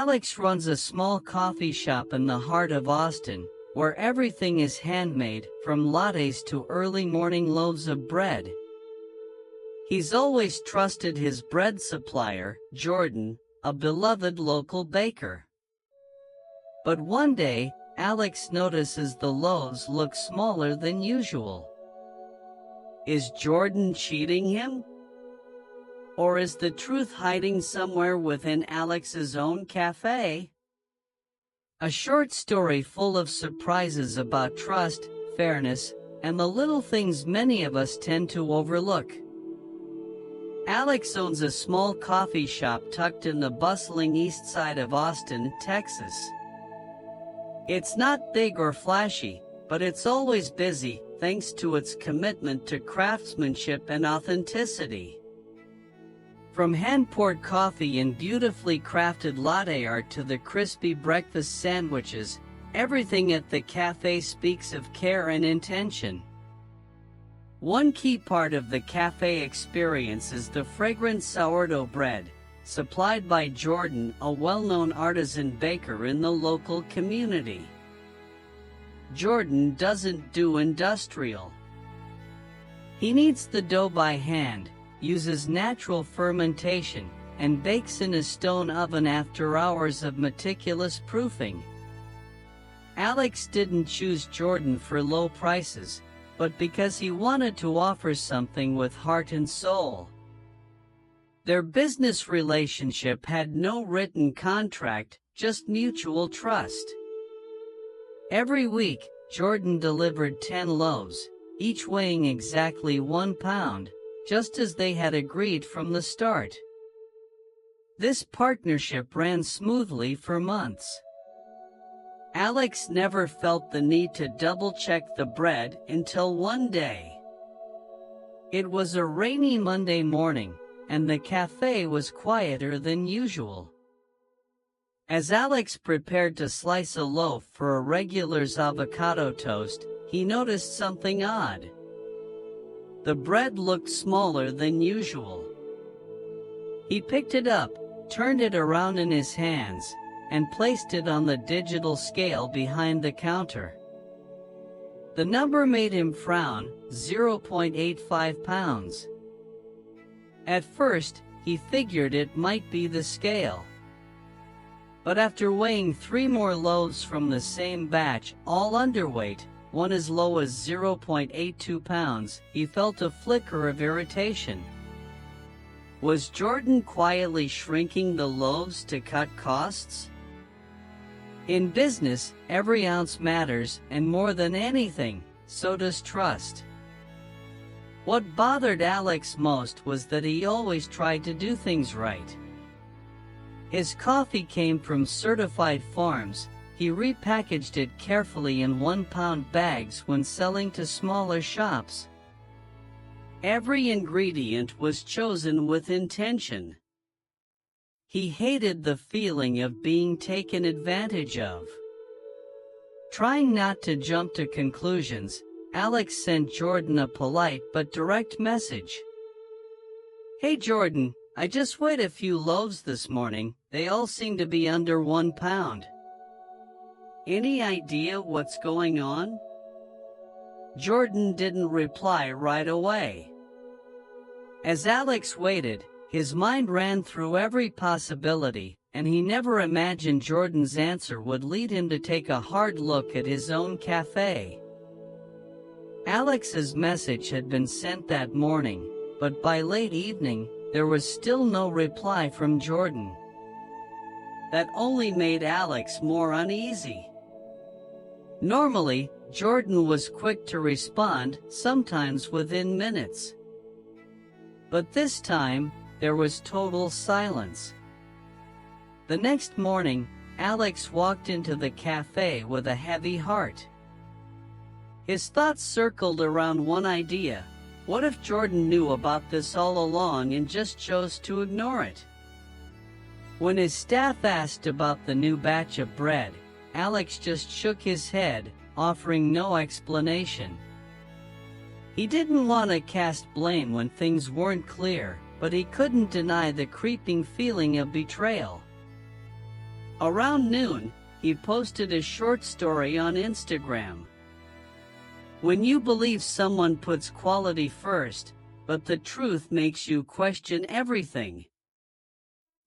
Alex runs a small coffee shop in the heart of Austin, where everything is handmade, from lattes to early morning loaves of bread. He's always trusted his bread supplier, Jordan, a beloved local baker. But one day, Alex notices the loaves look smaller than usual. Is Jordan cheating him? Or is the truth hiding somewhere within Alex's own cafe? A short story full of surprises about trust, fairness, and the little things many of us tend to overlook. Alex owns a small coffee shop tucked in the bustling east side of Austin, Texas. It's not big or flashy, but it's always busy, thanks to its commitment to craftsmanship and authenticity. From hand-poured coffee and beautifully crafted latte art to the crispy breakfast sandwiches, everything at the cafe speaks of care and intention. One key part of the cafe experience is the fragrant sourdough bread, supplied by Jordan, a well-known artisan baker in the local community. Jordan doesn't do industrial. He kneads the dough by hand, uses natural fermentation, and bakes in a stone oven after hours of meticulous proofing. Alex didn't choose Jordan for low prices, but because he wanted to offer something with heart and soul. Their business relationship had no written contract, just mutual trust. Every week, Jordan delivered 10 loaves, each weighing exactly 1 pound, just as they had agreed from the start. This partnership ran smoothly for months. Alex never felt the need to double-check the bread until one day. It was a rainy Monday morning, and the cafe was quieter than usual. As Alex prepared to slice a loaf for a regular's avocado toast, he noticed something odd. The bread looked smaller than usual. He picked it up, turned it around in his hands, and placed it on the digital scale behind the counter. The number made him frown, 0.85 pounds. At first, he figured it might be the scale. But after weighing 3 more loaves from the same batch, all underweight, one as low as 0.82 pounds, he felt a flicker of irritation. Was Jordan quietly shrinking the loaves to cut costs? In business, every ounce matters, and more than anything, so does trust. What bothered Alex most was that he always tried to do things right. His coffee came from certified farms. He repackaged it carefully in 1-pound bags when selling to smaller shops. Every ingredient was chosen with intention. He hated the feeling of being taken advantage of. Trying not to jump to conclusions, Alex sent Jordan a polite but direct message. "Hey Jordan, I just weighed a few loaves this morning. They all seem to be under 1 pound. Any idea what's going on?" Jordan didn't reply right away. As Alex waited, his mind ran through every possibility, and he never imagined Jordan's answer would lead him to take a hard look at his own cafe. Alex's message had been sent that morning, but by late evening, there was still no reply from Jordan. That only made Alex more uneasy. Normally, Jordan was quick to respond, sometimes within minutes. But this time, there was total silence. The next morning, Alex walked into the cafe with a heavy heart. His thoughts circled around one idea. What if Jordan knew about this all along and just chose to ignore it? When his staff asked about the new batch of bread, Alex just shook his head, offering no explanation. He didn't want to cast blame when things weren't clear, but he couldn't deny the creeping feeling of betrayal. Around noon, he posted a short story on Instagram. When you believe someone puts quality first, but the truth makes you question everything.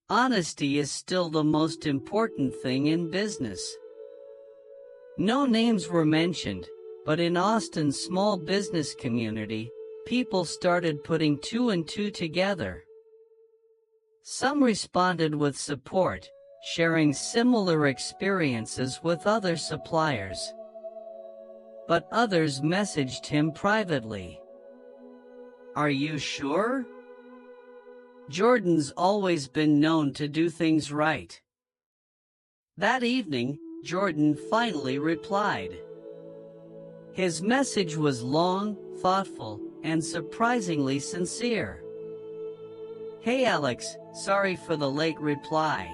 Honesty is still the most important thing in business. No names were mentioned, but in Austin's small business community, people started putting two and two together. Some responded with support, sharing similar experiences with other suppliers. But others messaged him privately. "Are you sure? Jordan's always been known to do things right." That evening, Jordan finally replied. His message was long, thoughtful, and surprisingly sincere. "Hey Alex, sorry for the late reply.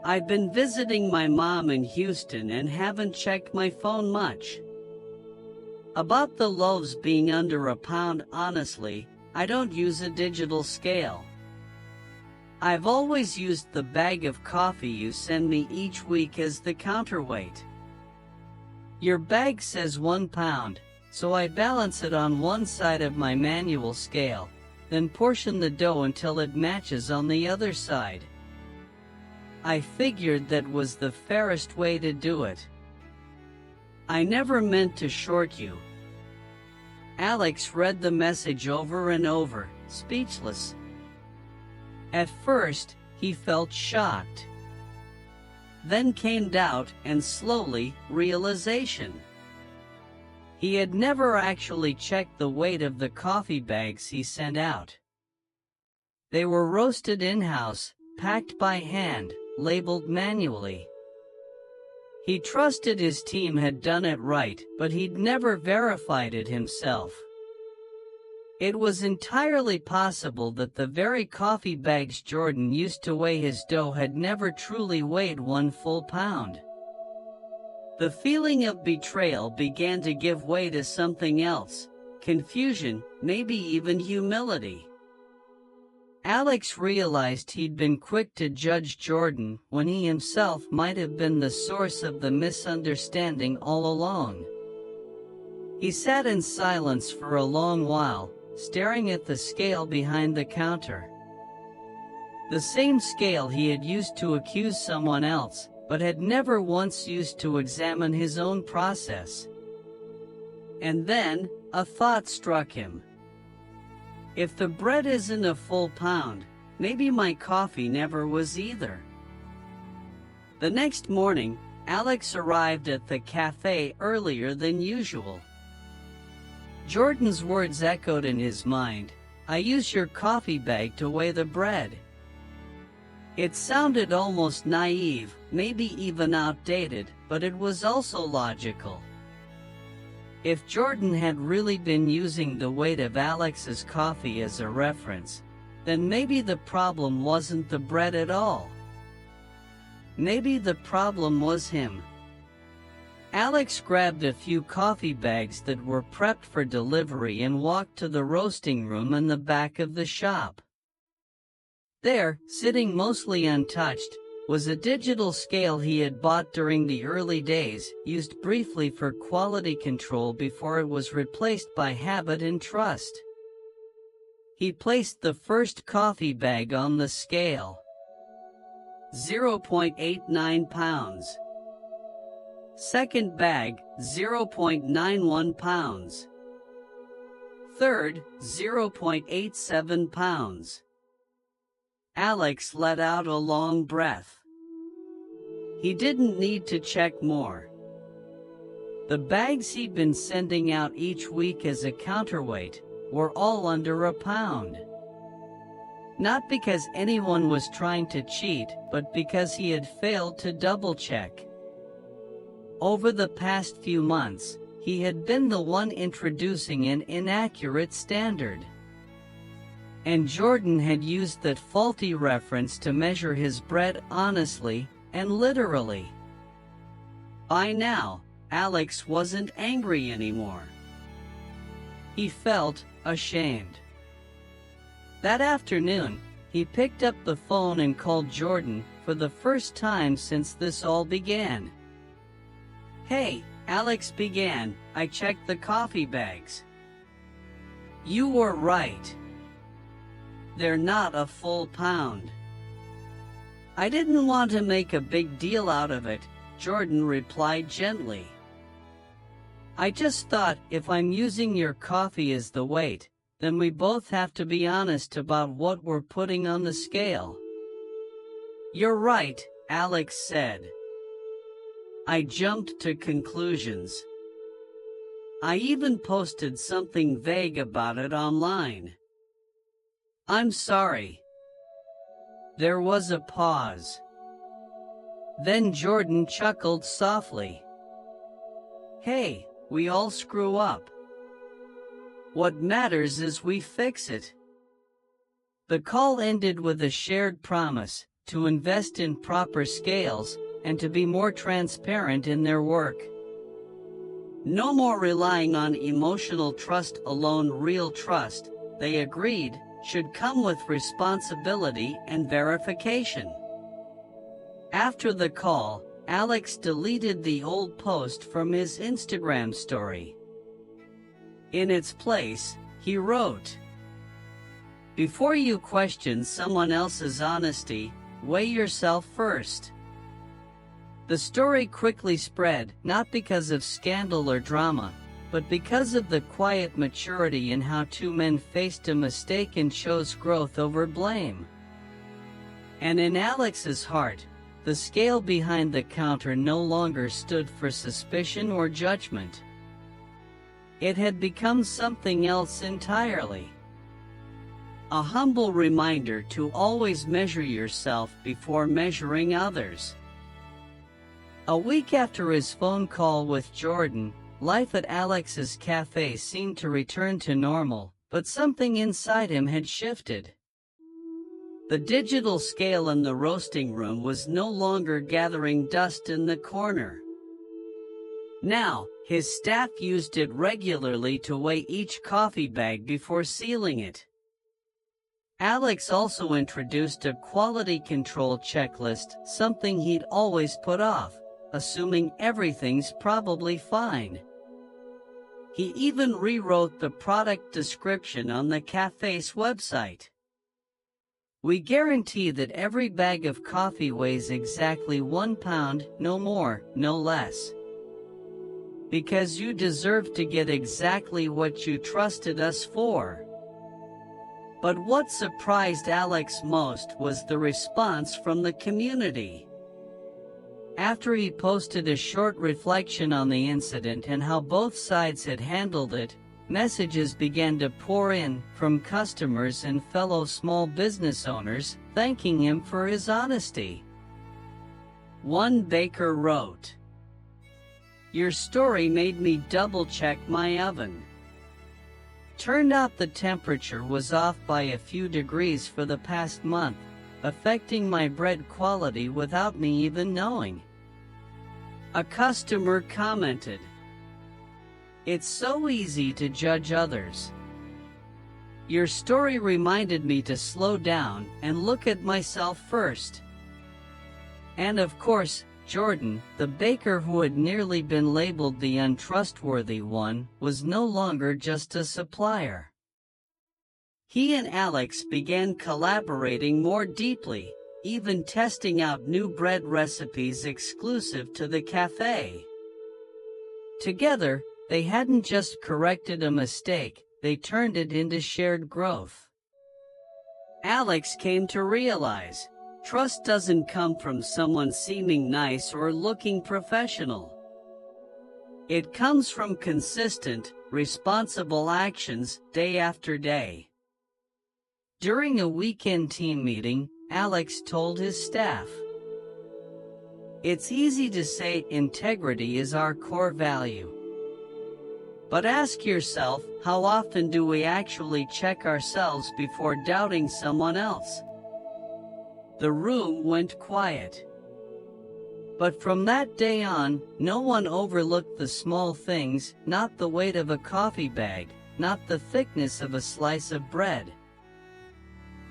I've been visiting my mom in Houston and haven't checked my phone much. About the loaves being under a pound, honestly, I don't use a digital scale. I've always used the bag of coffee you send me each week as the counterweight. Your bag says 1 pound, so I balance it on one side of my manual scale, then portion the dough until it matches on the other side. I figured that was the fairest way to do it. I never meant to short you." Alex read the message over and over, speechless. At first, he felt shocked. Then came doubt and slowly, realization. He had never actually checked the weight of the coffee bags he sent out. They were roasted in-house, packed by hand, labeled manually. He trusted his team had done it right, but he'd never verified it himself. It was entirely possible that the very coffee bags Jordan used to weigh his dough had never truly weighed 1 full pound. The feeling of betrayal began to give way to something else: confusion, maybe even humility. Alex realized he'd been quick to judge Jordan when he himself might have been the source of the misunderstanding all along. He sat in silence for a long while, staring at the scale behind the counter. The same scale he had used to accuse someone else, but had never once used to examine his own process. And then, a thought struck him. If the bread isn't a full pound, maybe my coffee never was either. The next morning, Alex arrived at the cafe earlier than usual. Jordan's words echoed in his mind, "I use your coffee bag to weigh the bread." It sounded almost naive, maybe even outdated, but it was also logical. If Jordan had really been using the weight of Alex's coffee as a reference, then maybe the problem wasn't the bread at all. Maybe the problem was him. Alex grabbed a few coffee bags that were prepped for delivery and walked to the roasting room in the back of the shop. There, sitting mostly untouched, was a digital scale he had bought during the early days, used briefly for quality control before it was replaced by habit and trust. He placed the first coffee bag on the scale. 0.89 pounds. Second bag, 0.91 pounds. Third, 0.87 pounds. Alex let out a long breath. He didn't need to check more. The bags he'd been sending out each week as a counterweight were all under a pound. Not because anyone was trying to cheat, but because he had failed to double-check. Over the past few months, he had been the one introducing an inaccurate standard. And Jordan had used that faulty reference to measure his bread honestly and literally. By now, Alex wasn't angry anymore. He felt ashamed. That afternoon, he picked up the phone and called Jordan for for the first time since this all began. "Hey," Alex began, "I checked the coffee bags. You were right. They're not a full pound." "I didn't want to make a big deal out of it," Jordan replied gently. "I just thought if I'm using your coffee as the weight, then we both have to be honest about what we're putting on the scale." "You're right," Alex said. "I jumped to conclusions. I even posted something vague about it online. I'm sorry." There was a pause. Then Jordan chuckled softly. "Hey, we all screw up. What matters is we fix it." The call ended with a shared promise to invest in proper scales and to be more transparent in their work. No more relying on emotional trust alone. Real trust, they agreed, should come with responsibility and verification. After the call, Alex deleted the old post from his Instagram story. In its place, he wrote, "Before you question someone else's honesty, weigh yourself first." The story quickly spread, not because of scandal or drama, but because of the quiet maturity in how two men faced a mistake and chose growth over blame. And in Alex's heart, the scale behind the counter no longer stood for suspicion or judgment. It had become something else entirely. A humble reminder to always measure yourself before measuring others. A week after his phone call with Jordan, life at Alex's cafe seemed to return to normal, but something inside him had shifted. The digital scale in the roasting room was no longer gathering dust in the corner. Now, his staff used it regularly to weigh each coffee bag before sealing it. Alex also introduced a quality control checklist, something he'd always put off, assuming everything's probably fine. He even rewrote the product description on the cafe's website. "We guarantee that every bag of coffee weighs exactly 1 pound, no more, no less. Because you deserve to get exactly what you trusted us for." But what surprised Alex most was the response from the community. After he posted a short reflection on the incident and how both sides had handled it, messages began to pour in from customers and fellow small business owners, thanking him for his honesty. One baker wrote, "Your story made me double-check my oven. Turned out the temperature was off by a few degrees for the past month, affecting my bread quality without me even knowing." A customer commented, "It's so easy to judge others. Your story reminded me to slow down and look at myself first." And of course, Jordan, the baker who had nearly been labeled the untrustworthy one, was no longer just a supplier. He and Alex began collaborating more deeply, even testing out new bread recipes exclusive to the cafe. Together, they hadn't just corrected a mistake, they turned it into shared growth. Alex came to realize, trust doesn't come from someone seeming nice or looking professional. It comes from consistent, responsible actions, day after day. During a weekend team meeting, Alex told his staff, "It's easy to say integrity is our core value. But ask yourself, how often do we actually check ourselves before doubting someone else?" The room went quiet. But from that day on, no one overlooked the small things, not the weight of a coffee bag, not the thickness of a slice of bread.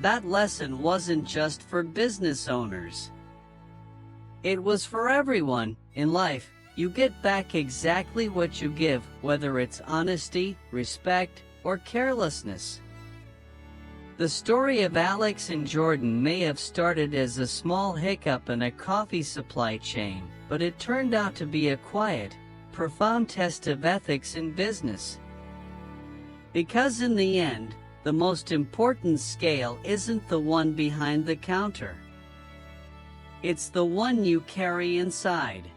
That lesson wasn't just for business owners. It was for everyone. In life, you get back exactly what you give, whether it's honesty, respect, or carelessness. The story of Alex and Jordan may have started as a small hiccup in a coffee supply chain, but it turned out to be a quiet, profound test of ethics in business. Because in the end, the most important scale isn't the one behind the counter. It's the one you carry inside.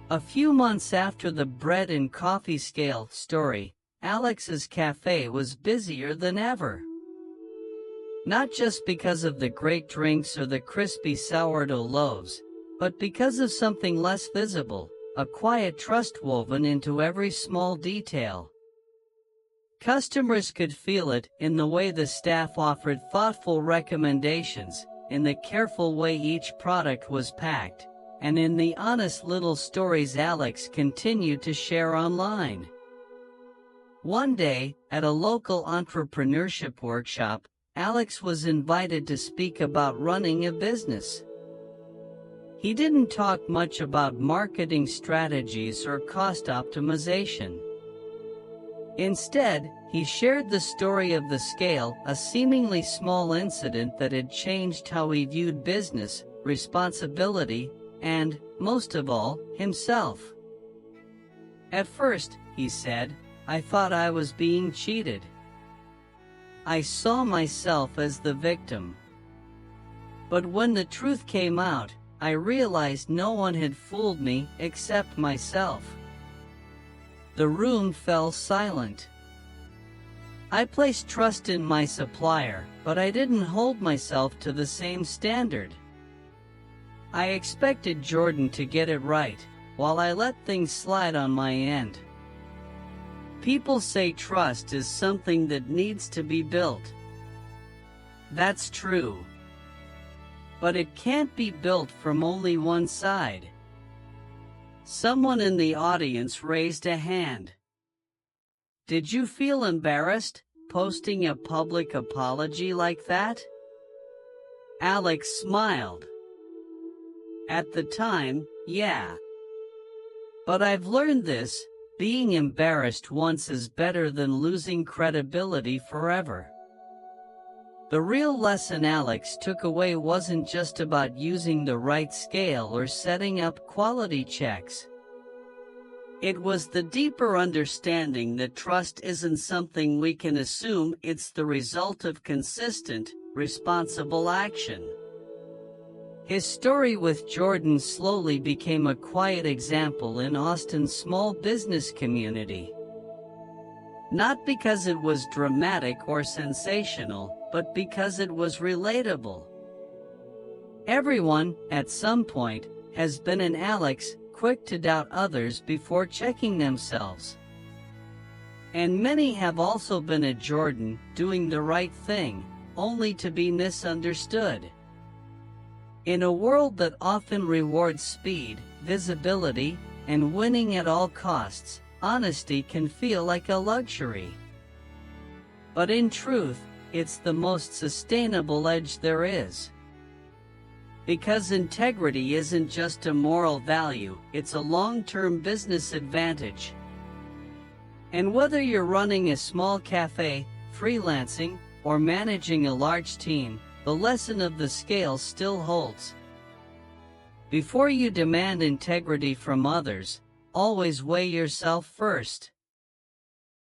A few months after the bread and coffee scale story, Alex's cafe was busier than ever. Not just because of the great drinks or the crispy sourdough loaves, but because of something less visible, a quiet trust woven into every small detail. Customers could feel it in the way the staff offered thoughtful recommendations, in the careful way each product was packed, and in the honest little stories Alex continued to share online. One day, at a local entrepreneurship workshop, Alex was invited to speak about running a business. He didn't talk much about marketing strategies or cost optimization. Instead, he shared the story of the scale, a seemingly small incident that had changed how he viewed business, responsibility, and, most of all, himself. At first, he said, I thought I was being cheated. I saw myself as the victim. But when the truth came out, I realized no one had fooled me except myself. The room fell silent. I placed trust in my supplier, but I didn't hold myself to the same standard. I expected Jordan to get it right, while I let things slide on my end. People say trust is something that needs to be built. That's true. But it can't be built from only one side. Someone in the audience raised a hand. Did you feel embarrassed, posting a public apology like that? Alex smiled. At the time, yeah. But I've learned this. Being embarrassed once is better than losing credibility forever. The real lesson Alex took away wasn't just about using the right scale or setting up quality checks. It was the deeper understanding that trust isn't something we can assume, it's the result of consistent, responsible action. His story with Jordan slowly became a quiet example in Austin's small business community. Not because it was dramatic or sensational, but because it was relatable. Everyone, at some point, has been an Alex, quick to doubt others before checking themselves. And many have also been a Jordan, doing the right thing, only to be misunderstood. In a world that often rewards speed, visibility, and winning at all costs, honesty can feel like a luxury. But in truth, it's the most sustainable edge there is. Because integrity isn't just a moral value, it's a long-term business advantage. And whether you're running a small cafe, freelancing, or managing a large team, the lesson of the scale still holds. Before you demand integrity from others, always weigh yourself first.